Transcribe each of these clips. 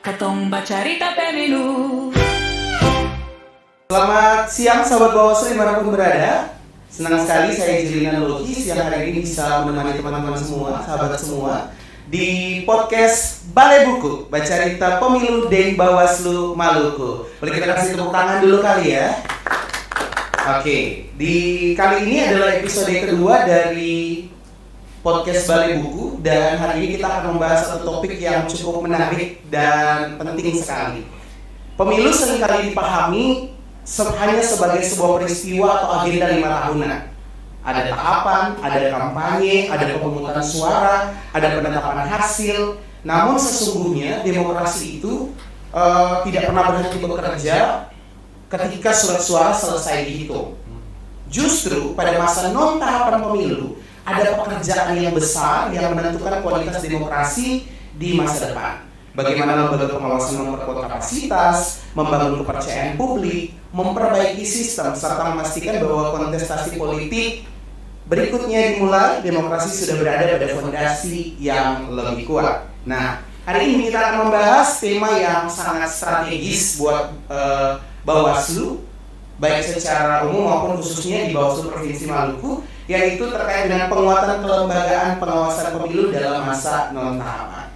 Katong bacarita pemilu. Selamat siang sahabat Bawaslu dimanapun berada. Senang sekali saya Jelina Lukis yang hari ini bisa menemani teman-teman semua, sahabat semua di podcast Balai Buku Bacarita Pemilu Deng Bawaslu Maluku. Boleh kita kasih tepuk tangan dulu kali ya. Oke, di kali ini adalah episode kedua dari podcast Balai Buku dan hari ini kita akan membahas satu topik yang cukup menarik dan penting sekali. Pemilu seringkali dipahami hanya sebagai sebuah peristiwa atau agenda 5 tahunan. Ada tahapan, ada kampanye, ada pemungutan suara, ada penetapan hasil. Namun sesungguhnya demokrasi itu tidak pernah berhenti bekerja ketika surat suara selesai dihitung. Justru pada masa non tahapan pemilu ada pekerjaan yang besar yang menentukan kualitas demokrasi di masa depan. Bagaimana lembaga pengawasan memperkuat kapasitas, membangun kepercayaan publik, memperbaiki sistem, serta memastikan bahwa kontestasi politik berikutnya dimulai, demokrasi sudah berada pada fondasi yang lebih kuat. Nah, hari ini kita akan membahas tema yang sangat strategis buat Bawaslu, baik secara umum maupun khususnya di Bawaslu Provinsi Maluku, yaitu terkait dengan penguatan kelembagaan pengawasan pemilu dalam masa non-tahapan.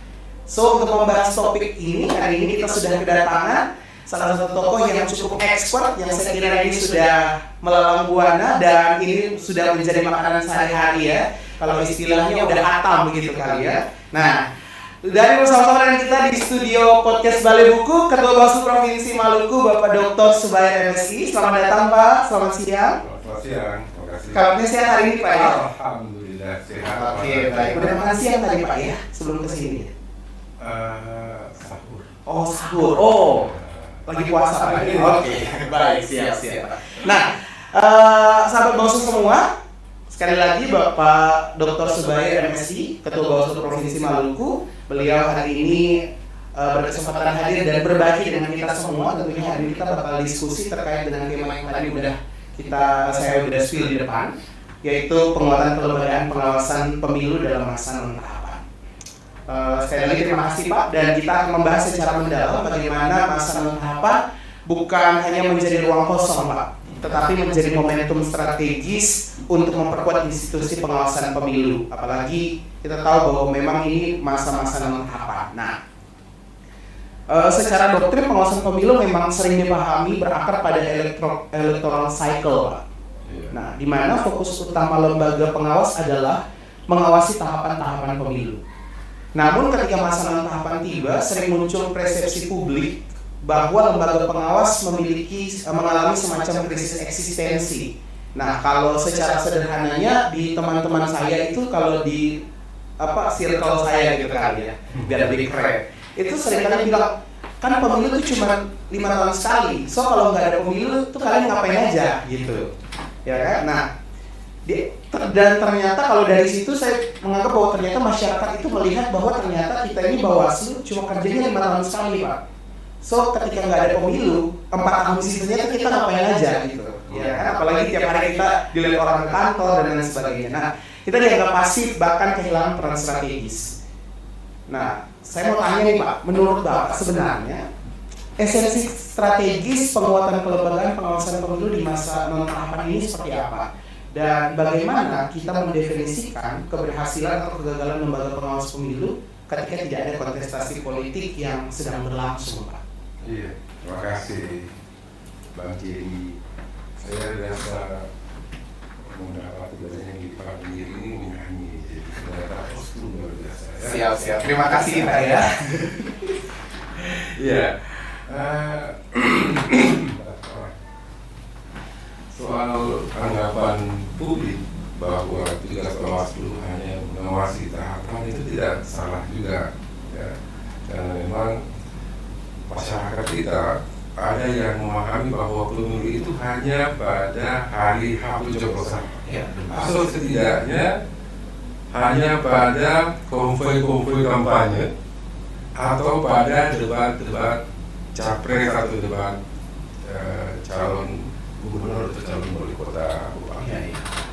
So, untuk membahas topik ini, hari ini kita sudah kedatangan salah satu tokoh yang cukup expert, yang saya kira ini sudah melalang buana dan ini sudah menjadi makanan sehari-hari ya. Kalau istilahnya udah hatam begitu kali ya. Nah, dari bersama-sama dengan kita di studio podcast Balai Buku, Ketua Bawaslu Provinsi Maluku, Bapak Dr. Subair MSI. Selamat datang Pak, selamat siang. Selamat siang, terima kasih. Kabarnya sehat hari ini Pak ya? Alhamdulillah sehat. Oke, baik. Udah makan siang tadi Pak ya, sebelum kesini? Sahur. Oh, sahur. Oh, lagi puasa Pak. Oke, baik, siap. Nah, sahabat Bawaslu semua, sekali lagi Bapak Dr. Subair MSI, Ketua Bawaslu Provinsi Maluku, beliau hari ini berkesempatan hadir dan berbagi dengan kita semua. Tentunya hari ini kita bakal diskusi terkait dengan tema yang tadi saya udah spill di depan, yaitu penguatan kelembagaan pengawasan pemilu dalam masa non-tahapan. Sekali lagi terima kasih Pak, dan kita akan membahas secara mendalam bagaimana masa non-tahapan bukan hanya menjadi ruang kosong Pak, tetapi menjadi momentum strategis untuk memperkuat institusi pengawasan pemilu. Apalagi kita tahu bahwa memang ini masa-masa non-tahapan. Nah, secara doktrin pengawasan pemilu memang sering dipahami berakar pada electoral cycle Pak. Nah, di mana fokus utama lembaga pengawas adalah mengawasi tahapan-tahapan pemilu. Namun ketika masa non-tahapan tiba, sering muncul persepsi publik bahwa lembaga pengawas mengalami semacam krisis eksistensi. Nah, kalau secara sederhananya di teman-teman saya itu, kalau di circle saya gitu kali ya, biar lebih keren, itu seringkali bilang, kan pemilu itu cuma 5 tahun sekali, so kalau nggak ada pemilu tuh kalian ngapain aja gitu, ya kan? Nah, dan ternyata kalau dari situ saya menganggap bahwa ternyata masyarakat itu melihat bahwa ternyata kita ini Bawaslu cuma kerjanya 5 tahun sekali Pak. So ketika nggak ada pemilu, 4 tahun sisanya kita ngapain aja gitu, ya kan? Apalagi tiap hari kita dilihat orang ke kantor dan lain sebagainya. Nah, kita dianggap pasif, bahkan kehilangan peran strategis. Nah, saya mau tanya nih Pak, menurut Bapak sebenarnya esensi strategis penguatan kelembagaan pengawasan pemilu di masa non-tahapan ini seperti apa? Dan bagaimana kita mendefinisikan keberhasilan atau kegagalan lembaga pengawas pemilu ketika tidak ada kontestasi politik yang sedang berlangsung, Pak? Iya, terima kasih Bang Jerry. Saya rasa mendapat tugasnya yang di pagi ini menyanyi, jadi ternyata kostum luar biasa ya. Siap. Terima kasih Pak ya. Iya. Soal anggapan publik bahwa tugas Bawaslu hanya mengawasi tahapan itu tidak salah juga ya. Karena memang masyarakat kita ada yang memahami bahwa pemilu itu hanya pada hari H pencoblosan atau setidaknya hanya pada konvoi-konvoi kampanye atau pada debat-debat capres atau debat calon gubernur atau calon wali kota.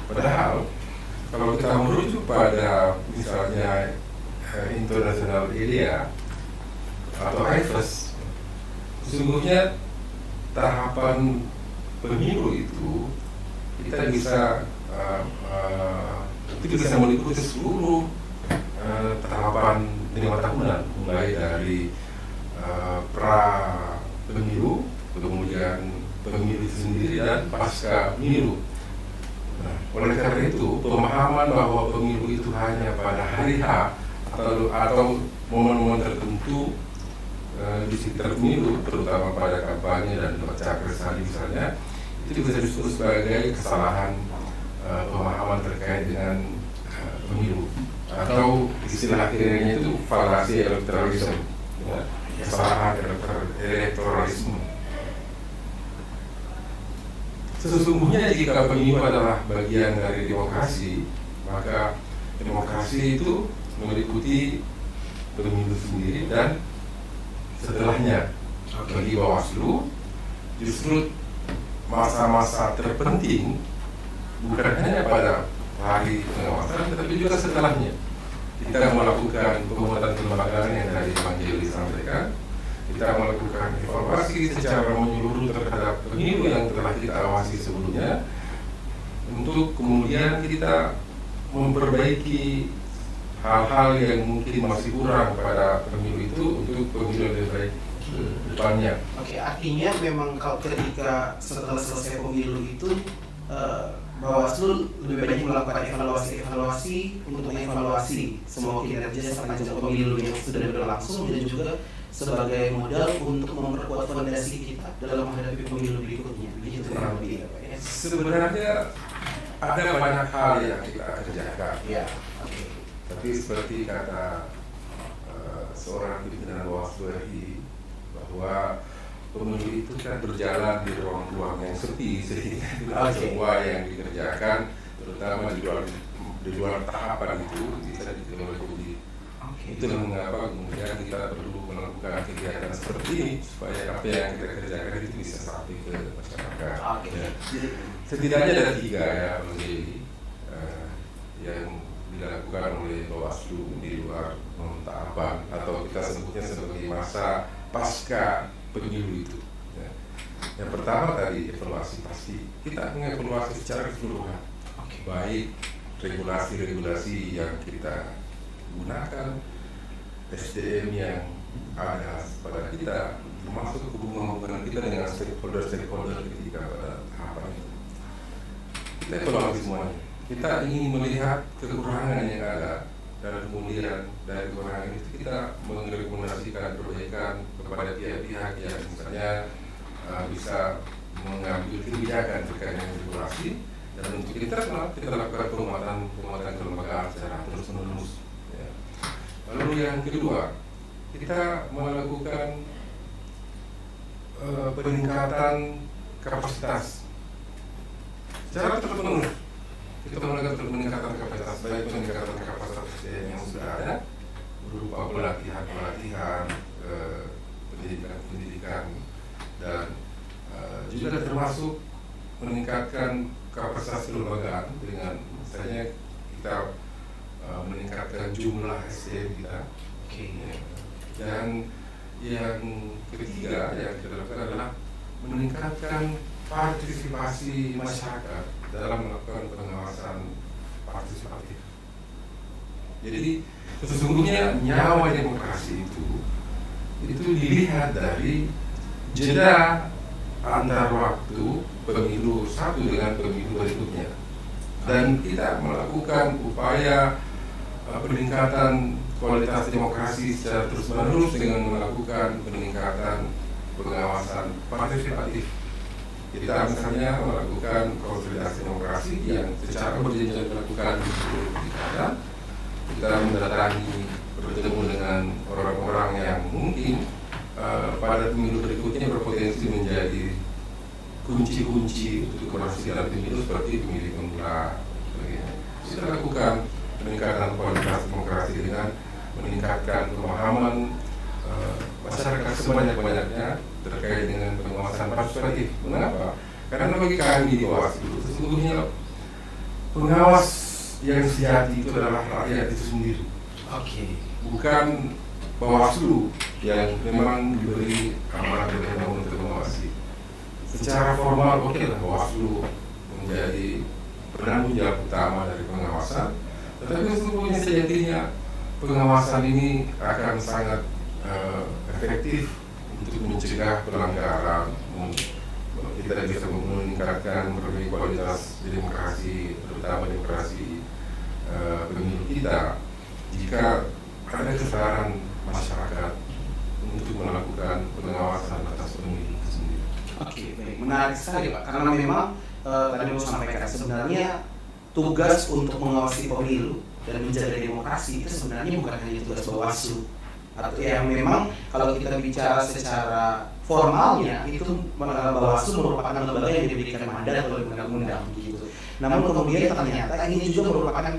Padahal kalau kita merujuk pada misalnya internasional IDEA, atau HIVES, sesungguhnya tahapan pemilu itu kita bisa meliputi seluruh tahapan 5 tahunan, mulai dari pra pemilu, kemudian pemilu itu sendiri dan pasca pemilu. Nah, oleh karena itu, pemahaman bahwa pemilu itu hanya pada hari H atau momen-momen tertentu di sekitar pemilu, terutama pada kampanye dan debat capres tadi misalnya, itu bisa disebut sebagai kesalahan pemahaman terkait dengan pemilu, atau istilah akhirnya itu falasi elektoralisme, ya, kesalahan elektoralisme. Sesungguhnya jika pemilu adalah bagian dari demokrasi, maka demokrasi itu meliputi pemilu sendiri dan setelahnya. Bagi Bawaslu, justru masa-masa terpenting bukan hanya pada hari pengawasan, tetapi juga setelahnya. Kita melakukan penguatan kelembagaan yang tadi Bang Jeli sampaikan. Kita melakukan evaluasi secara menyeluruh terhadap pemilu yang telah kita awasi sebelumnya, untuk kemudian kita memperbaiki hal-hal yang mungkin masih kurang pada pemilu itu untuk pemilu yang lebih baik depannya. Oke, artinya memang kalau ketika setelah selesai pemilu itu Bawaslu lebih banyak melakukan evaluasi untuk mengevaluasi semua kinerja sepanjang pemilu yang sudah berlangsung, dan juga sebagai modal untuk memperkuat fondasi kita dalam menghadapi pemilu berikutnya. Begitu kurang lebih ya Pak ya. Sebenarnya ada banyak hal yang kita kerjakan. Ya, oke. Tapi seperti kata seorang pimpinan Bawaslu RI, bahwa pemilu itu kan berjalan di ruang-ruang yang sepi, sehingga tidak semua yang dikerjakan, terutama di luar tahapan itu bisa dilakukan. Itulah mengapa kemudian kita perlu melakukan kegiatan seperti ini, supaya apa yang kita kerjakan itu bisa sampai ke masyarakat. Ya. Setidaknya ada 3 ya, yang dilakukan oleh Bawaslu di luar tahapan, atau kita sebutnya sebagai masa pasca pemilu itu. Ya. Yang pertama tadi evaluasi, pasti kita mengevaluasi secara keseluruhan, baik regulasi-regulasi yang kita gunakan, SDM yang ada pada kita, termasuk hubungan kita dengan stakeholder ketika pada tahapan itu. Kita evaluasi semuanya. Kita ingin melihat kekurangan yang ada, dan kemudian dari kekurangan itu kita merekomendasikan perbaikan kepada pihak-pihak yang misalnya bisa mengambil kebijakan terkait dengan regulasi, dan untuk kita lakukan penguatan kelembagaan secara terus-menerus. Ya. Lalu yang kedua, kita melakukan peningkatan kapasitas secara terus-menerus. Kita melakukan peningkatan kapasitas, baik peningkatan kapasitas yang sudah ada berupa pelatihan, pendidikan, dan juga termasuk meningkatkan kapasitas kelembagaan dengan misalnya kita meningkatkan jumlah SDM kita. Dan yang ketiga yang kita lakukan adalah meningkatkan partisipasi masyarakat dalam melakukan pengawasan partisipatif. Jadi sesungguhnya nyawa demokrasi itu dilihat dari jeda antar waktu pemilu satu dengan pemilu berikutnya, dan kita melakukan upaya peningkatan kualitas demokrasi secara terus-menerus dengan melakukan peningkatan pengawasan partisipatif. Kita misalnya melakukan konsolidasi demokrasi yang secara berjenjang dilakukan di seluruh pilkada. Kita mendatangi, bertemu dengan orang-orang yang mungkin pada pemilu berikutnya berpotensi menjadi kunci-kunci untuk berhasil dalam pemilu, seperti pemilih pemula. Kita lakukan peningkatan kualitas demokrasi dengan meningkatkan pemahaman masyarakat sebanyak-banyaknya terkait dengan pengawasan partisipatif. Mengapa? Karena bagi kami di Bawaslu, sesungguhnya pengawas yang sejati itu adalah rakyat itu sendiri. Bukan Bawaslu yang memang diberi amanah oleh undang-undang untuk mengawasi. Secara formal oke lah Bawaslu menjadi penanggung jawab utama dari pengawasan, tetapi sesungguhnya sejatinya pengawasan ini akan sangat efektif untuk mencegah pelanggaran. Kita bisa meningkatkan berbagai kualitas demokrasi, terutama demokrasi pemilu kita, jika ada kesadaran masyarakat untuk melakukan pengawasan atas pemilu itu sendiri. Oke, baik. Menarik sekali Pak, karena memang tadi mau sampaikan sebenarnya tugas untuk mengawasi pemilu dan menjaga demokrasi itu sebenarnya bukan hanya tugas Bawaslu, atau yang memang kalau kita bicara secara formalnya itu Bawaslu merupakan lembaga yang diberikan mandat oleh undang-undang gitu. Namun kemudian ternyata ini juga merupakan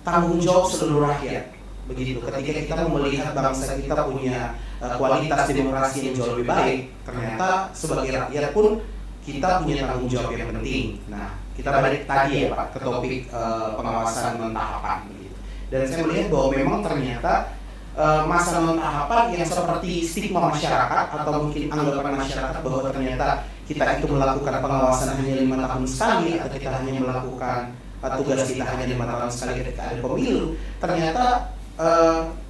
tanggung jawab seluruh rakyat begitu. Ketika kita melihat bangsa kita punya kualitas demokrasi yang jauh lebih baik, ternyata sebagai rakyat pun kita punya tanggung jawab yang penting. Nah, kita balik tadi ya Pak ke topik pengawasan non tahapan begitu. Dan saya melihat bahwa memang ternyata masa non tahapan yang seperti stigma masyarakat atau mungkin anggapan masyarakat bahwa ternyata kita itu melakukan pengawasan hanya 5 tahun sekali atau kita hanya melakukan tugas kita hanya 5 tahun sekali ketika ada pemilu, ternyata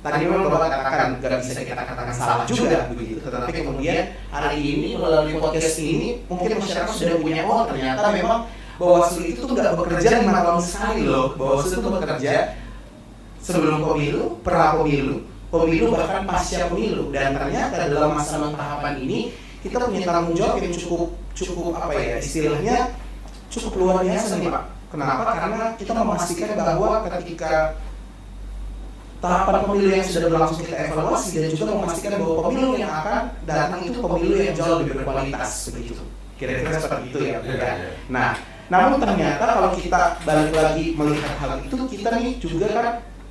tadi memang Bapak katakan nggak bisa kita katakan salah juga begitu. Tetapi kemudian hari ini melalui podcast ini mungkin masyarakat sudah punya ternyata memang Bawaslu itu tuh nggak bekerja 5 tahun sekali loh. Bawaslu itu bekerja sebelum pemilu, pra pemilu, pemilu bahkan pasca pemilu. Dan ternyata dalam masa non tahapan ini kita punya tanggung jawab yang cukup apa ya istilahnya cukup luar biasa nih Pak. Kenapa? Karena kita memastikan bahwa ketika tahapan pemilu yang sudah berlangsung kita evaluasi dan juga memastikan bahwa pemilu yang akan datang itu pemilu yang jauh lebih berkualitas begitu. Kira-kira seperti itu ya. Nah, namun ternyata kalau kita balik lagi melihat hal itu, kita nih juga kan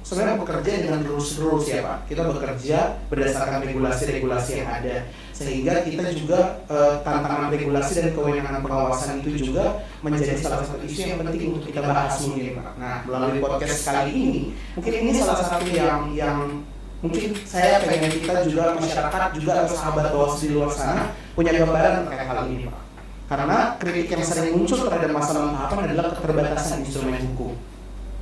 sebenarnya bekerja dengan rules ya Pak. Kita bekerja berdasarkan regulasi-regulasi yang ada, sehingga kita juga tantangan regulasi dan kewenangan pengawasan itu juga menjadi salah satu isu yang penting untuk kita bahas mungkin Pak. Nah, melalui podcast kali ini, mungkin ini salah satu yang mungkin saya pengen kita juga masyarakat juga atau sahabat Bawaslu di luar sana punya gambaran terkait hal ini Pak. Karena kritik yang sering muncul terhadap masa non tahapan adalah keterbatasan instrumen hukum.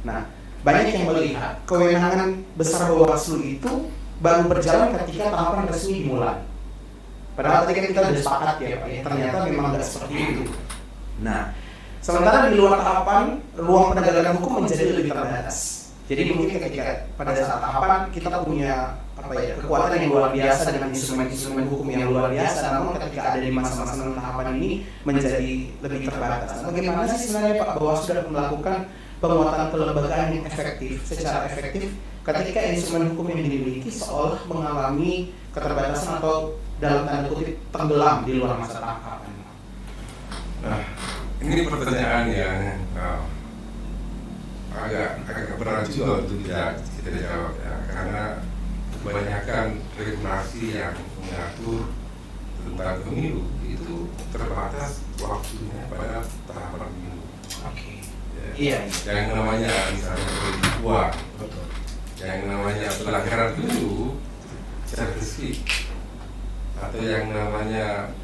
Nah, banyak yang melihat kewenangan besar Bawaslu itu baru berjalan ketika tahapan resmi dimulai. Padahal tadi kan kita sudah sepakat ya Pak, ternyata memang tidak seperti itu. Nah, sementara di luar tahapan, ruang penegakan hukum menjadi lebih terbatas. Jadi mungkin ketika pada saat tahapan kita punya kekuatan yang luar biasa dengan instrumen-instrumen hukum yang luar biasa, namun ketika ada di masa-masa tahapan ini menjadi lebih terbatas. Bagaimana sih sebenarnya Pak Bawaslu sudah melakukan penguatan kelembagaan yang efektif, secara efektif ketika instrumen hukum yang dimiliki seolah mengalami keterbatasan atau dalam tanda kutip tenggelam di luar masa tahapan? Nah, ini pertanyaan yang agak berat juga untuk kita jawab ya, karena kebanyakan regulasi yang mengatur tentang pemilu itu terbatas waktunya pada tahapan pemilu. Oke. Ya. Iya. Yang namanya misalnya politik uang, yang namanya pelanggaran pemilu secara spesifik, atau yang namanya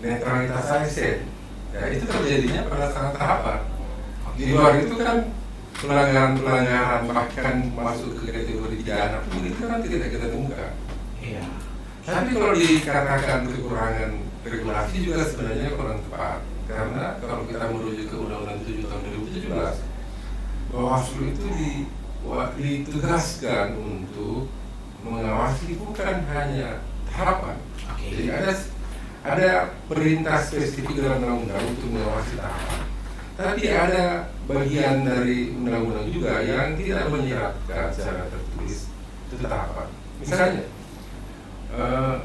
netralitas ASN, ya itu terjadinya pada saat tahapan. Di luar itu kan pelanggaran bahkan masuk ke kategori pidana pun itu kan tidak kita temukan. Iya. Tapi kalau dikatakan kekurangan regulasi juga sebenarnya kurang tepat, karena kalau kita merujuk ke Undang-Undang 7 tahun 2017, Bawaslu itu ditugaskan untuk mengawasi bukan hanya tahapan. Jadi ada perintah spesifik dalam undang-undang untuk mengawasi tahapan. Tapi ada bagian dari undang-undang juga yang tidak menyeratkan secara tertulis itu tahapan. Misalnya,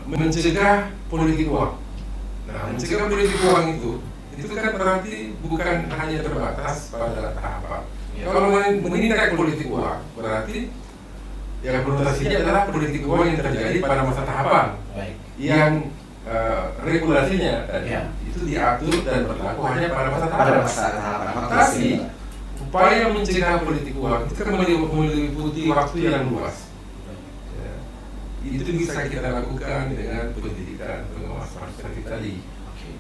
mencegah politik uang. Nah, mencegah politik uang itu kan berarti bukan hanya terbatas pada tahapan. Ya. Kalau menindak politik uang, berarti yang konotasinya adalah politik uang yang terjadi pada masa tahapan. Baik. Yang regulasinya itu diatur dan berlaku hanya pada masa tahapan. Tapi upaya mencegah politik uang itu kan meliputi waktu yang luas. Ya. itu bisa kita lakukan dengan pendidikan pengawasan seperti tadi,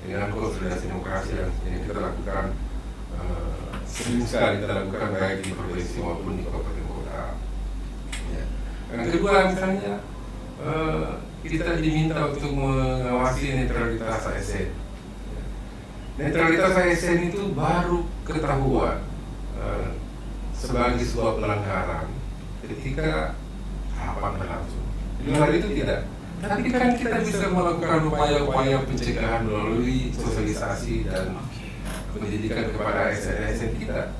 dengan konsolidasi demokrasi yang kita lakukan sering sekali kita lakukan baik di provinsi maupun di kabupaten kota. Ya. Yang kedua misalnya kita diminta untuk mengawasi netralitas ASN. Netralitas ASN itu baru ketahuan sebagai sebuah pelanggaran ketika tahapan berlangsung. Di luar itu tidak. Tapi kan kita bisa melakukan upaya-upaya pencegahan melalui sosialisasi dan pendidikan kepada ASN kita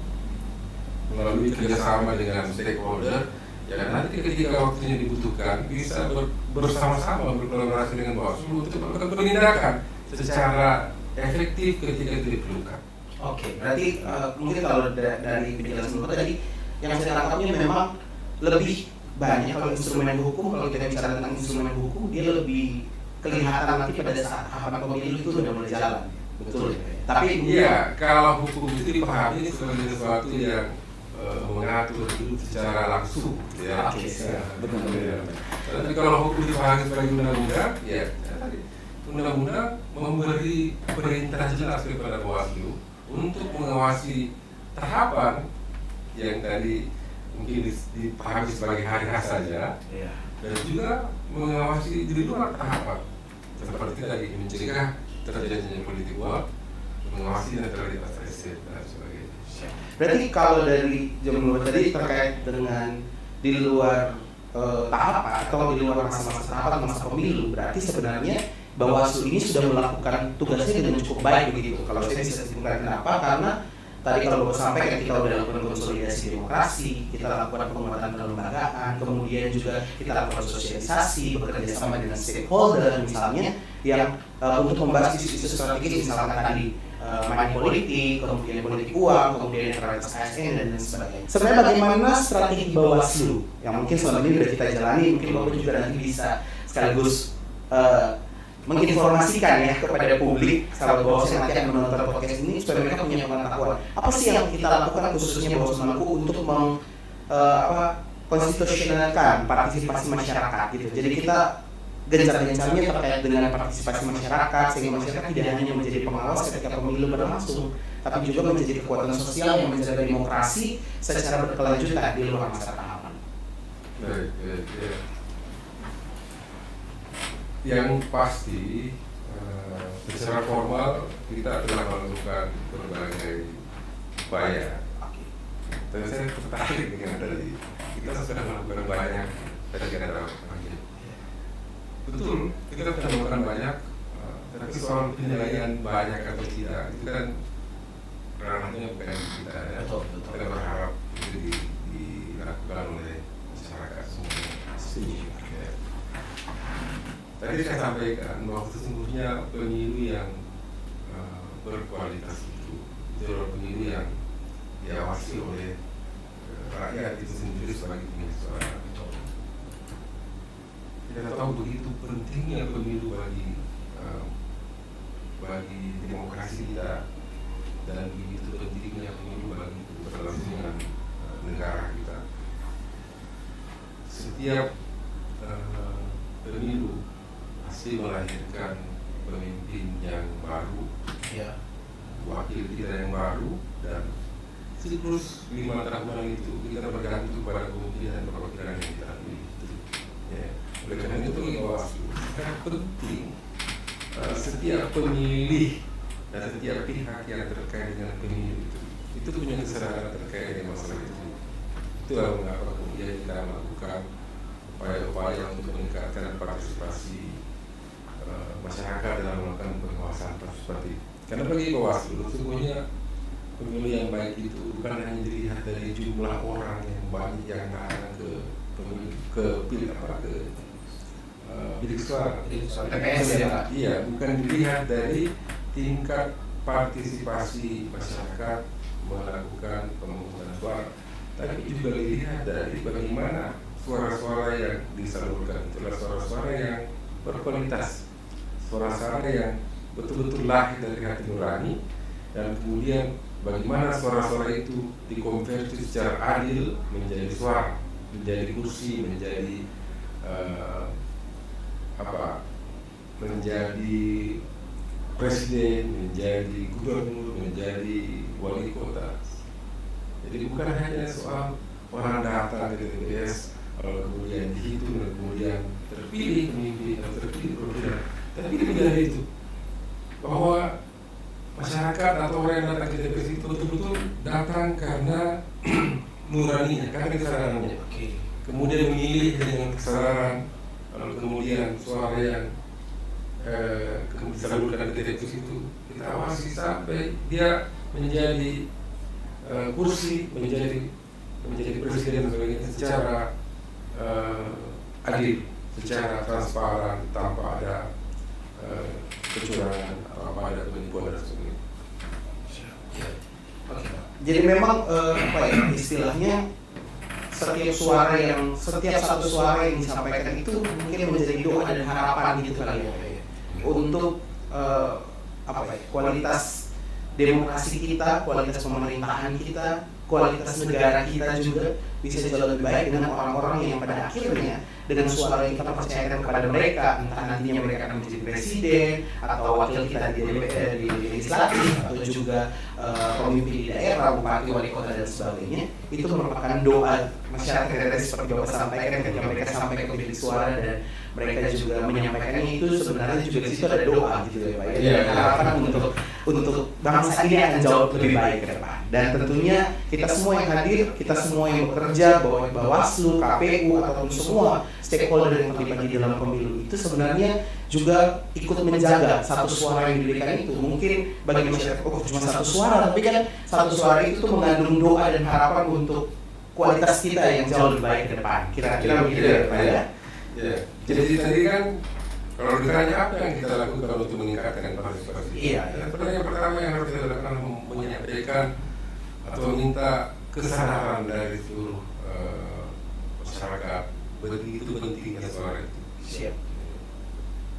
melalui kerjasama dengan stakeholder. Ya nanti ketika waktunya dibutuhkan bisa bersama-sama berkolaborasi dengan Bawaslu untuk melakukan penindakan secara efektif ketika itu diperlukan. Oke, berarti mungkin kalau dari penjelasan Bapak tadi yang saya tangkapnya memang lebih banyak kalau instrumen hukum, kalau kita bicara tentang instrumen hukum dia lebih kelihatan nanti pada saat tahapan pemilu itu sudah mulai jalan, betul ya? Tapi iya, kalau hukum itu dipahami sebagai sesuatu yang mengatur hidup secara langsung, ya. Betul. Tapi kalau hukum dipahami sebagai undang-undang, ya tadi undang-undang memberi perintah jelas kepada Bawaslu untuk mengawasi tahapan yang tadi mungkin dipahami sebagai hari khas saja, dan juga mengawasi di luar tahapan seperti tadi mencegah terjadinya politik uang, mengawasi netralitas ASN dan sebagainya. Berarti kalau dari Jamal tadi terkait dengan di luar tahapan atau di luar masa-masa tahapan masa pemilu, berarti sebenarnya Bawaslu ini sudah melakukan tugasnya dengan cukup baik begitu. Kalau saya bisa simpulkan kenapa? Karena tadi kalau Bapak sampaikan kita sudah lakukan konsolidasi demokrasi, kita lakukan penguatan kelembagaan, kemudian juga kita lakukan sosialisasi, bekerja sama dengan stakeholder misalnya yang untuk membahas isu-isu strategis misalkan tadi money politik, kemudian politik uang, kemudian netralitas ASN dan lain sebagainya. Sebenarnya bagaimana strategi Bawaslu yang mungkin selama ini sudah kita jalani, mungkin Bapak juga nanti bisa sekaligus menginformasikan ya kepada publik sahabat Bawaslu yang nanti akan menonton podcast ini supaya mereka punya pengetahuan apa sih yang kita lakukan khususnya Bawaslu Maluku untuk konstitusionalkan partisipasi masyarakat gitu. Jadi kita gencar-gencarnya terkait dengan partisipasi masyarakat sehingga masyarakat tidak hanya menjadi pengawas ketika pemilu berlangsung, tapi juga menjadi kekuatan sosial yang menjaga demokrasi secara berkelanjutan di luar masa tahapan. Yang pasti secara formal kita telah melakukan berbagai upaya. Dan saya tertarik dengan tadi kita sudah melakukan banyak tadi kata Pak. Betul, kita sudah melakukan banyak, tapi soal penilaian banyak atau tidak itu kan ranahnya bukan kita ya. Kita berharap itu dilakukan oleh masyarakat semuanya. Tadi saya sampaikan bahwa sesungguhnya pemilu yang berkualitas itu adalah pemilu yang diawasi oleh rakyat itu sendiri sebagai pemilik suara. Kita tahu begitu pentingnya pemilu bagi demokrasi kita dan begitu pentingnya pemilu bagi keberlangsungan negara kita. Setiap pemilu pasti melahirkan pemimpin yang baru, wakil kita yang baru, dan siklus 5 tahunan itu kita bergantung pada kemungkinan perwakilan yang kita pilih. Oleh karena itu Bawaslu sangat penting setiap pemilih dan setiap pihak yang terkait dengan pemilu itu punya kesadaran terkait dengan masalah itu. Itulah mengapa kemudian kita melakukan upaya-upaya untuk meningkatkan partisipasi masyarakat dalam melakukan pengawasan seperti. Karena bagi Bawaslu sesungguhnya pemilu yang baik itu bukan hanya dilihat dari jumlah orang yang banyak yang datang ke bilik suara. TPS ya Pak? Iya, bukan dilihat dari tingkat partisipasi masyarakat melakukan pemungutan suara, tapi juga dilihat dari bagaimana suara-suara yang disalurkan itu adalah suara-suara yang berkualitas, suara-suara yang betul-betul lahir dari hati nurani, dan kemudian bagaimana suara-suara itu dikonversi secara adil menjadi suara, menjadi kursi, menjadi menjadi presiden, menjadi gubernur, menjadi wali kota. Jadi bukan hanya soal orang datang ke TPS, kemudian dihitung, dan kemudian terpilih pemimpin atau terpilih perwakilan, tapi lebih dari itu, bahwa masyarakat atau orang yang datang ke TPS itu betul-betul datang karena nuraninya, karena kesadarannya. Kemudian memilih dengan kesadaran, lalu kemudian suara yang disalurkan ke TPS itu kita awasi sampai dia menjadi kursi, menjadi presiden dan sebagainya secara adil, secara transparan, tanpa ada kecurangan atau ada penipuan dan sebagainya. Jadi memang istilahnya setiap satu suara yang disampaikan itu mungkin menjadi doa dan harapan gitu kali ya, untuk kualitas demokrasi kita, kualitas pemerintahan kita, kualitas negara kita juga bisa jauh lebih baik dengan orang-orang yang pada akhirnya dengan suara yang kita percayakan kepada mereka, entah nantinya mereka akan menjadi presiden atau wakil kita di DPR, di legislatif, atau juga pemimpin di daerah, bupati, wali kota dan sebagainya. Itu merupakan doa masyarakat seperti Bapak sampaikan ketika mereka sampai ke bilik suara, dan mereka juga menyampaikannya itu sebenarnya juga di situ ada doa gitu ya Pak. Ya, harapan untuk bangsa ini akan jauh lebih baik ke depan. Dan tentunya kita semua yang hadir, kita semua yang bekerja, Bawaslu, KPU ataupun semua stakeholder yang terlibat di dalam pemilu itu sebenarnya juga ikut menjaga satu suara yang diberikan itu. Mungkin bagi masyarakat cuma satu suara, tapi kan satu suara itu tuh mengandung doa dan harapan untuk kualitas kita yang jauh lebih baik ke depan. Kira-kira begitu ya Pak ya. Ya, jadi tadi kan kalau ditanya apa yang kita lakukan untuk meningkatkan partisipasi? Iya. Yang pertama yang harus kita lakukan menyampaikan atau meminta kesadaran dari seluruh masyarakat begitu pentingnya suara itu. Siap.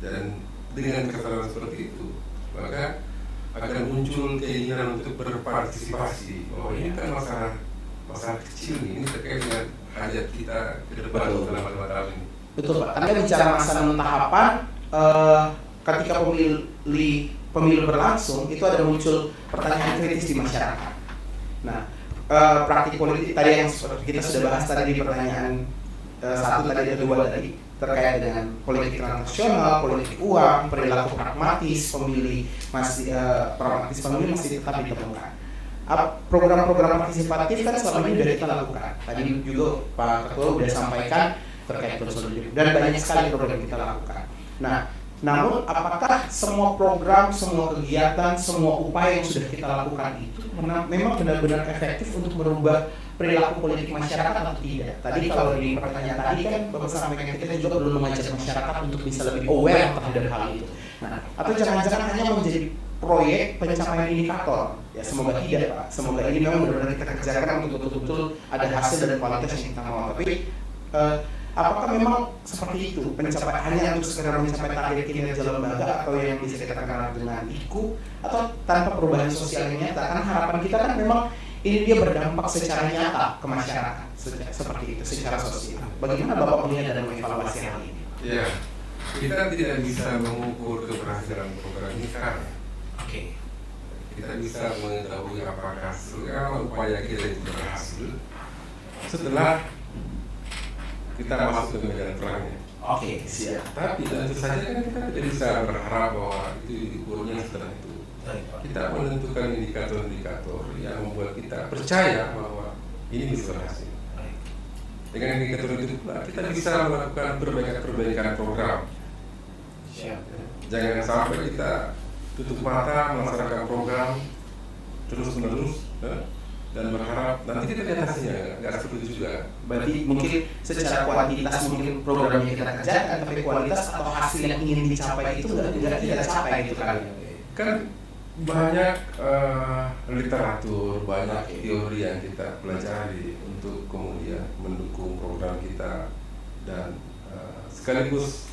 Dan dengan kesadaran seperti itu, maka akan muncul keinginan untuk berpartisipasi. Oh ini kan masalah kecil nih, ini terkait dengan hajat kita ke depan selama 5 tahun ini. Betul Pak, karena bicara masa tahapan, ketika pemilu berlangsung, itu ada muncul pertanyaan kritis di masyarakat. Nah, praktik politik tadi yang kita sudah bahas tadi di pertanyaan satu tadi ada dua tadi, terkait dengan politik transaksional, politik uang, perilaku pragmatis pemilih masih tetap ditemukan. Program-program partisipatif kan selama ini sudah kita lakukan. Tadi juga Pak Ketua sudah sampaikan terkait konsolidasi dan banyak sekali program yang kita lakukan. Nah, namun apakah semua program, semua kegiatan, semua upaya yang sudah kita lakukan itu memang benar-benar efektif untuk merubah perilaku politik masyarakat atau tidak? Tadi kalau di pertanyaan tadi kan Bapak sampaikan kita juga perlu mengajak masyarakat untuk bisa lebih aware terhadap hal itu. Nah, atau jangan-jangan hanya menjadi proyek pencapaian indikator? Ya semoga tidak Pak. Semoga ini memang benar-benar kita kerjakan untuk betul-betul ada hasil dan kualitas yang kita mau. Tapi apakah memang seperti itu, hanya untuk sekedar mencapai target kinerja lembaga atau yang bisa kita kenal dengan IKU, atau tanpa perubahan sosial yang nyata? Karena harapan kita kan memang ini dia berdampak secara nyata ke masyarakat, seperti itu, secara sosial. Bagaimana Bapak melihat dan mengevaluasi hal ini? Ya, kita tidak bisa mengukur keberhasilan program ini sekarang. Oke. Kita bisa mengetahui apakah segala upaya kita itu berhasil setelah kita masuk ke medan perangnya. Oke, siap. Tapi tentu saja kan kita tidak bisa berharap bahwa itu diukurnya setelah itu. Kita menentukan indikator-indikator yang membuat kita percaya bahwa ini bisa berhasil. Dengan indikator itu pula kita bisa melakukan perbaikan program. Siap. Jangan sampai kita tutup mata melaksanakan program terus-menerus dan berharap nanti kita lihat hasilnya, nggak seperti itu juga. Berarti mungkin secara kuantitas mungkin program yang kita kerjakan, tapi kualitas atau hasil yang ingin dicapai itu nggak kita capai gitu kali. Kan banyak literatur, banyak teori yang kita pelajari untuk kemudian mendukung program kita dan sekaligus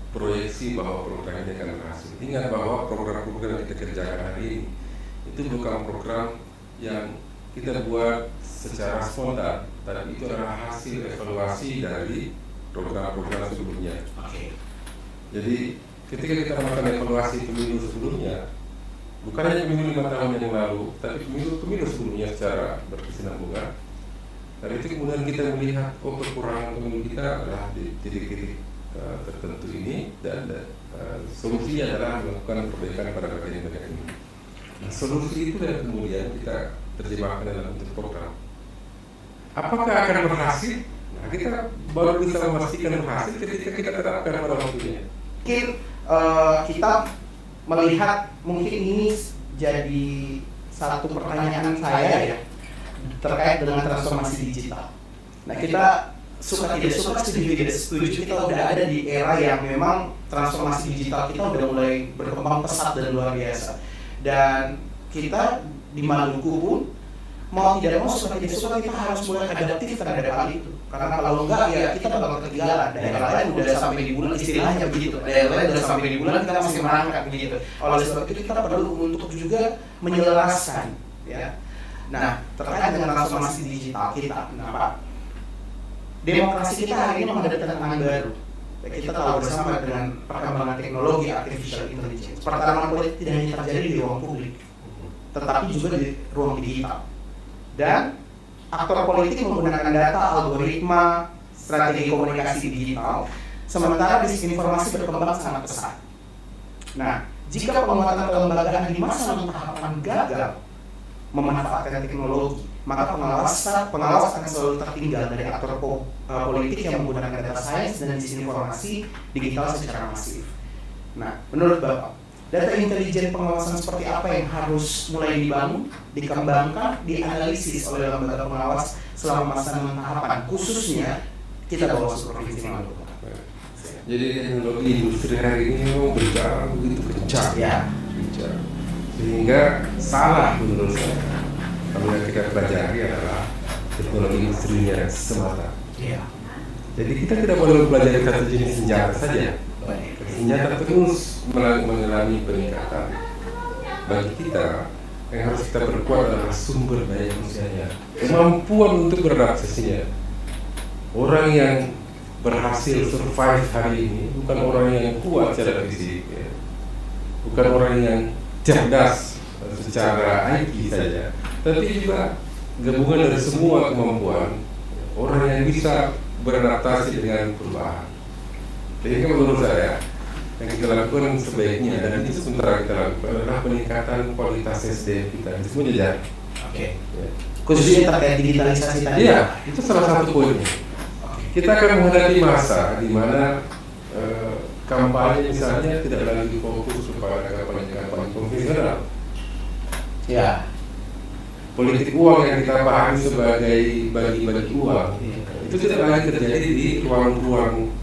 proyeksi bahwa program ini akan berhasil. Ingat bahwa program-program yang kita kerjakan hari ini itu bukan program yang kita buat secara spontan, tapi itu adalah hasil evaluasi dari program-program sebelumnya. Oke. Jadi ketika kita melakukan evaluasi pemilu sebelumnya, bukan hanya pemilu 5 tahun yang lalu, tapi pemilu sebelumnya secara berkesinambungan. Dan itu kemudian kita melihat kekurangan pemilu kita adalah di titik-titik tertentu ini, dan solusinya adalah melakukan perbaikan pada bagian-bagian ini. Nah, solusi itu yang kemudian kita terjemahkan dalam bentuk program. Apakah akan berhasil? Nah, kita baru bisa memastikan berhasil ketika kita terapkan pada waktunya. Mungkin kita melihat mungkin ini jadi satu pertanyaan saya ya terkait dengan transformasi digital. Nah, kita suka tidak suka, setuju tidak setuju, kita udah ada di era yang memang transformasi digital kita udah mulai berkembang pesat dan luar biasa. Dan kita di Maluku pun mau tidak mau, suka tidak suka, kita harus mulai adaptif terhadap hal itu. Karena kalau enggak ya kita bakal ketinggalan. Daerah lain udah sampai di bulan, istilahnya begitu. Daerah lain udah sampai di bulan, kita masih merangkak begitu. Oleh sebab itu kita perlu untuk juga menyelaraskan, ya. Nah, terkait dengan transformasi digital kita, kenapa? Demokrasi kita hari ini menghadapi tantangan baru. Kita tahu bersama dengan perkembangan teknologi artificial intelligence. Pertarungan politik tidak hanya terjadi di ruang publik, tetapi juga di ruang digital. Dan aktor politik menggunakan data, algoritma, strategi komunikasi digital, sementara disinformasi berkembang sangat pesat. Nah, jika penguatan kelembagaan di masa tahapan gagal memanfaatkan teknologi, maka pengawas akan selalu tertinggal dari aktor politik yang menggunakan data sains dan disinformasi digital secara masif. Nah, menurut Bapak, data intelijen pengawasan seperti apa yang harus mulai dibangun, dikembangkan, dianalisis oleh lembaga pengawas selama masa tahapan, khususnya kita Bawaslu Provinsi Maluku? Jadi teknologi industri hari ini memang berjalan begitu kencang, ya. Sehingga salah menurut saya. Kalau yang kita pelajari adalah teknologi industrinya semata. Ya. Jadi kita tidak boleh mempelajari satu jenis senjata saja. Senjata terus mengalami peningkatan. Bagi kita, yang harus kita perkuat adalah sumber daya manusianya, kemampuan untuk beradaptasinya. Orang yang berhasil survive hari ini bukan orang yang kuat secara fisik, ya. Bukan orang yang cerdas secara IQ saja, tapi juga gabungan dari semua kemampuan orang yang bisa beradaptasi dengan perubahan. Jadi menurut saya yang kita lakukan sebaiknya, dan itu sementara kita lakukan, adalah peningkatan kualitas SDM kita di semua jajaran. Oke. Ya. Khususnya terkait digitalisasi tadi. Iya, itu salah satu poinnya. Kita akan menghadapi masa di mana kampanye misalnya tidak lagi fokus kepada kampanye konvensional. Ya. Politik uang yang kita pahami sebagai bagi-bagi uang, itu tidak lagi terjadi di ruang-ruang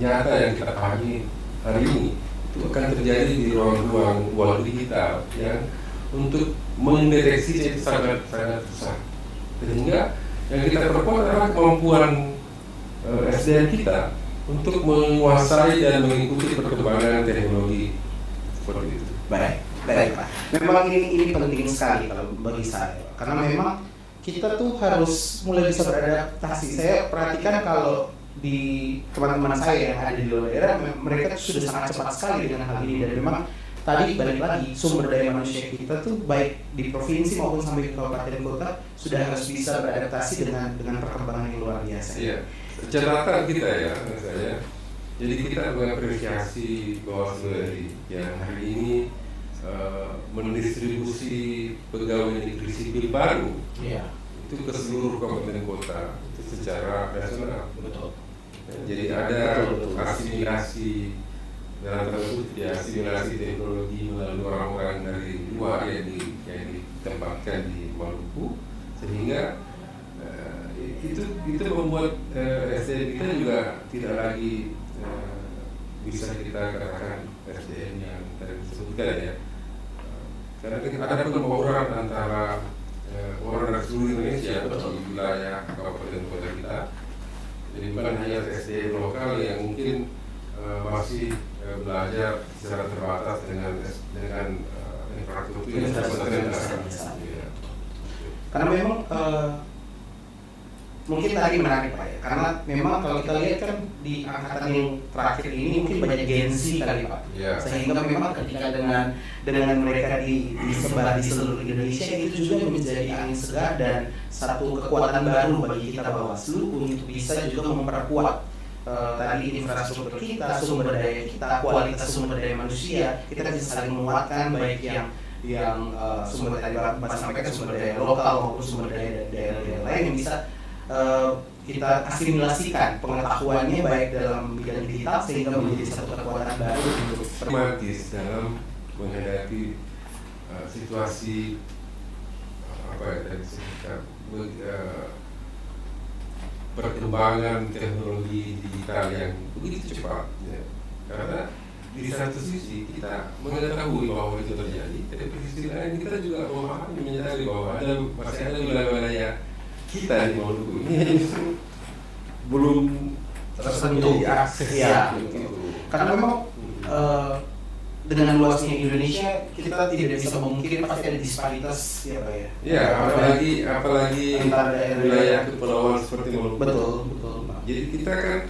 nyata yang kita pahami hari ini. Itu akan terjadi di ruang-ruang uang digital yang untuk mendeteksinya itu sangat besar. Sehingga yang kita perkuat adalah kemampuan SDM kita untuk menguasai dan mengikuti perkembangan teknologi seperti itu. Baik Pak. Memang ini penting sekali kalau bagi saya, karena memang kita tuh harus mulai bisa beradaptasi. Saya perhatikan kalau di teman-teman saya yang ada di luar daerah, mereka sudah sangat cepat sekali dengan hal ini. Dan memang tadi balik lagi, sumber daya manusia kita tuh baik di provinsi maupun sampai ke kabupaten kota sudah harus bisa beradaptasi dengan perkembangan yang luar biasa. Iya. Catatan kita ya, saya. Jadi kita mengapresiasi Bawaslu yang hari ini mendistribusi pegawai negeri sipil baru, itu ke seluruh kabupaten kota itu secara nasional. Betul. Jadi ada asimilasi dalam tanda kutip, asimilasi teknologi melalui orang-orang dari luar yang ditempatkan di Maluku, sehingga itu membuat SDM kita juga tidak lagi bisa kita katakan SDM yang tadi disebutkan ya. Karena ada pembauran antara orang dari seluruh Indonesia di wilayah kabupaten kota kita. Jadi bukan hanya SDM lokal yang mungkin masih belajar secara terbatas dengan infrastruktur yang terbatas. Karena memang mungkin tadi menarik Pak ya, karena memang kalau kita lihat kan di angkatan yang terakhir ini mungkin banyak Gen Z kali Pak, sehingga memang ketika dengan mereka disebar di seluruh Indonesia itu juga menjadi angin segar dan satu kekuatan baru bagi kita Bawaslu untuk bisa juga memperkuat tadi infrastruktur kita, sumber daya kita, kualitas sumber daya manusia, kita bisa saling menguatkan baik yang sumber tadi Bapak sampaikan sumber daya lokal maupun sumber daya daerah lain yang bisa kita asimilasikan pengetahuannya baik dalam bidang digital sehingga menjadi satu kekuatan baru untuk pragmatis dalam menghadapi situasi perkembangan teknologi digital yang begitu cepat ya. Karena di satu sisi kita mengetahui bahwa itu terjadi, tapi di sisi lain kita juga memahami, menyadari bahwa masih ada wilayah-wilayah kita di Maluku ini justru belum tersentuh akses ya, karena memang dengan luasnya Indonesia kita tidak bisa memungkiri pasti ada disparitas ya Pak ya. Ya, apalagi wilayah kepulauan seperti Maluku. Betul. Jadi kita kan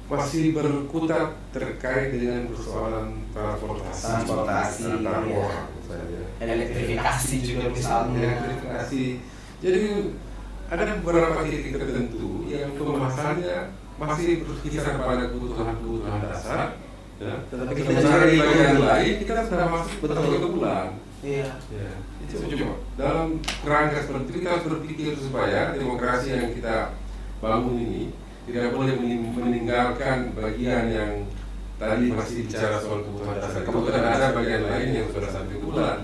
masih berkutat terkait dengan persoalan transportasi antar orang misalnya. Elektrifikasi juga misalnya. Jadi ada beberapa titik tertentu yang pembahasannya masih berkisar pada kebutuhan dasar, ya. Tetapi sementara di bagian lain kita sudah masuk ke bulan. Iya. Ya. Itu cuma dalam kerangka seperti itu kita harus berpikir supaya demokrasi yang kita bangun ini tidak boleh meninggalkan bagian yang tadi masih bicara soal kebutuhan dasar. Kebutuhan dasar bagian lain yang sudah sampai ke bulan.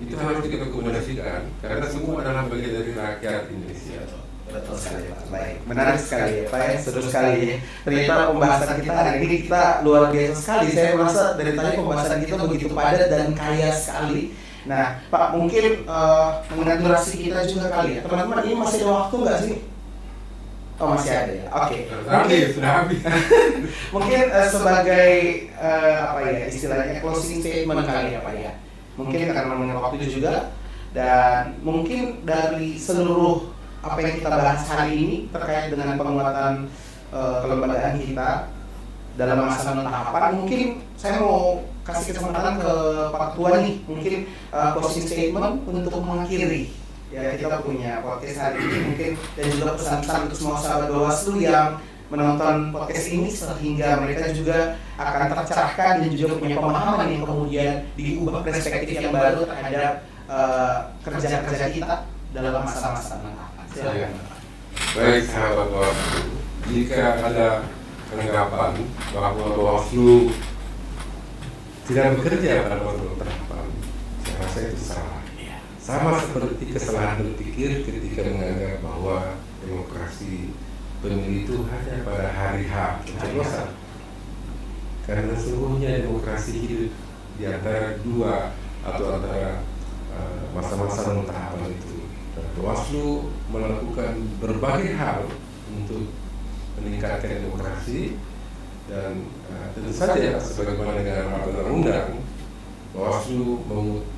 Itu harus kita komunikasikan karena semua adalah bagian dari rakyat Indonesia. Betul sekali Pak. Baik, menarik sekali ya Pak ya, seru sekali ya. Ternyata pembahasan kita hari ini kita luar biasa sekali. Saya merasa dari tadi pembahasan kita begitu padat dan kaya sekali. Nah Pak, mungkin mengenai durasi kita juga kali ya. Teman-teman ini masih ada waktu nggak sih? Oh masih ada ya. Oke. Sudah habis. Mungkin sebagai istilahnya closing statement kali ya Pak ya. Mungkin karena mengenai waktu juga dan mungkin dari seluruh apa yang kita bahas hari ini terkait dengan penguatan kelembagaan kita dalam masa tahapan, mungkin saya mau kasih kesempatan ke Pak Ketua nih, mungkin closing statement untuk mengakhiri ya kita punya podcast hari ini mungkin, dan juga pesan-pesan untuk semua sahabat Bawaslu yang menonton podcast ini sehingga mereka juga akan tercerahkan dan juga punya pemahaman yang kemudian diubah perspektif yang baru terhadap kerja-kerja kita dalam masa-masa mendatang. Silakan. Baik sahabat Bawaslu, jika ada anggapan bahwa Bawaslu tidak bekerja pada waktu tahapan, saya rasa itu salah. Sama seperti kesalahan berpikir ketika menganggap bahwa demokrasi pemilu itu hanya pada hari H pencoblosan. Karena sesungguhnya demokrasi hidup di antara dua atau antara masa-masa tahapan itu. Bawaslu melakukan berbagai hal untuk meningkatkan demokrasi dan tentu saja sebagaimana dengan undang-undang, Bawaslu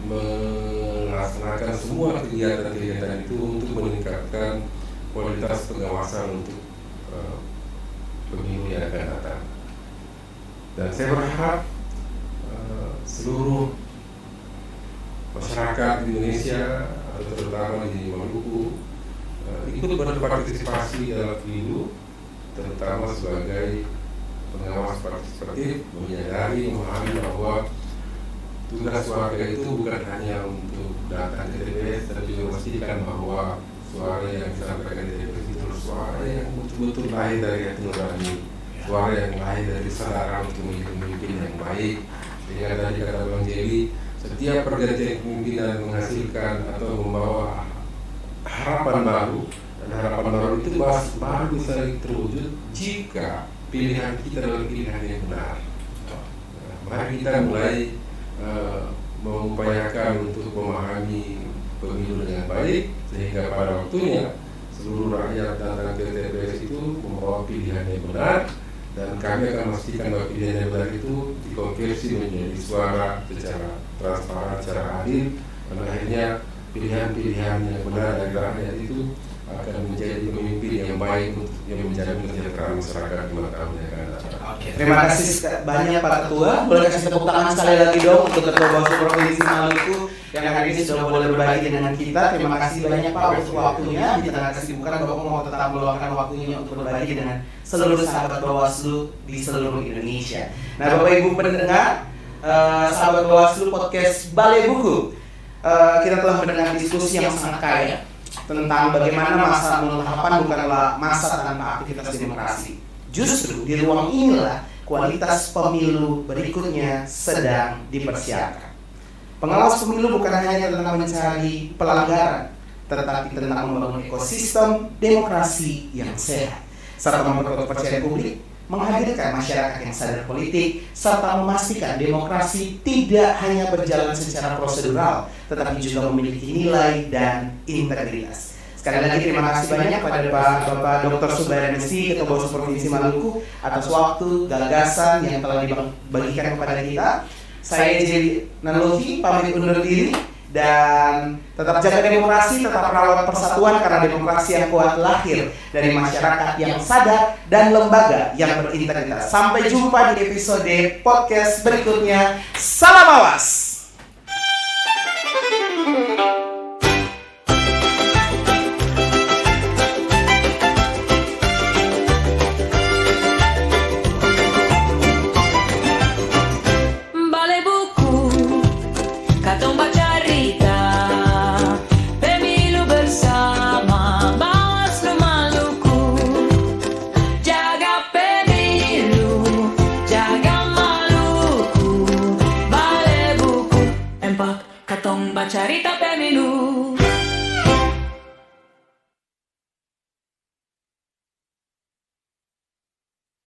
melaksanakan semua kegiatan-kegiatan itu untuk meningkatkan kualitas pengawasan untuk pemilu yang akan datang. Dan saya berharap seluruh masyarakat Indonesia atau terutama di Maluku ikut berpartisipasi dalam pemilu, terutama sebagai pengawas partisipatif, menyadari, memahami bahwa tugas warga itu bukan hanya untuk datang ke TPS, tapi juga memastikan bahwa suara yang disampaikan di TPS itu suara yang betul-betul lahir dari hati nurani, suara yang lahir dari kesadaran untuk menjadi pemimpin yang baik. Sehingga tadi kata Bang Jelly, setiap pergantian kepemimpinan menghasilkan atau membawa harapan baru, dan harapan baru itu baru bisa terwujud jika pilihan kita adalah pilihan yang benar. Mari kita mulai mengupayakan untuk memahami pemilu dengan baik, sehingga pada waktunya seluruh rakyat datang ke TPS itu membawa pilihan yang benar, dan kami akan memastikan bahwa pilihan yang benar itu dikonversi menjadi suara secara transparan, secara adil, dan akhirnya pilihan-pilihan yang benar dari rakyat itu akan menjadi pemimpin yang baik untuk yang menjaga kesejahteraan masyarakat di 5 tahun yang akan datang. Oke, terima kasih banyak Pak Ketua. Boleh kasih tepuk tangan sekali lagi dong untuk Ketua Bawaslu Provinsi Maluku yang hari ini sudah boleh berbagi dengan kita. Terima kasih banyak Pak untuk waktunya. Di tengah kesibukan Bapak mau tetap meluangkan waktunya untuk berbagi dengan seluruh sahabat Bawaslu di seluruh Indonesia. Nah, Bapak Ibu pendengar, sahabat Bawaslu podcast Balai Buku, kita telah mendengar diskusi yang sangat kaya tentang bagaimana masa 0 tahapan bukanlah masa tanpa aktivitas demokrasi. Justru di ruang inilah kualitas pemilu berikutnya sedang dipersiapkan. Pengawas pemilu bukan hanya tentang mencari pelanggaran, tetapi tentang membangun ekosistem demokrasi yang sehat, serta memperkuat kepercayaan publik, menghadirkan masyarakat yang sadar politik, serta memastikan demokrasi tidak hanya berjalan secara prosedural, tetapi juga memiliki nilai dan integritas. Sekali lagi terima kasih banyak kepada Bapak Dr. Subairi Mesti, Ketua Bawaslu Provinsi Maluku atas waktu, gagasan yang telah dibagikan kepada kita. Saya Jeli Nanlovi pamit undur diri dan tetap jaga demokrasi, tetap rawat persatuan karena demokrasi yang kuat lahir dari masyarakat yang sadar dan lembaga yang berintegritas. Sampai jumpa di episode podcast berikutnya. Salam awas. Balai Buku, Katong baca Rita, pemilu bersama Bawaslu Maluku. Jaga pemilu, jaga Maluku. Balai Buku, empat Katong baca Rita pemilu.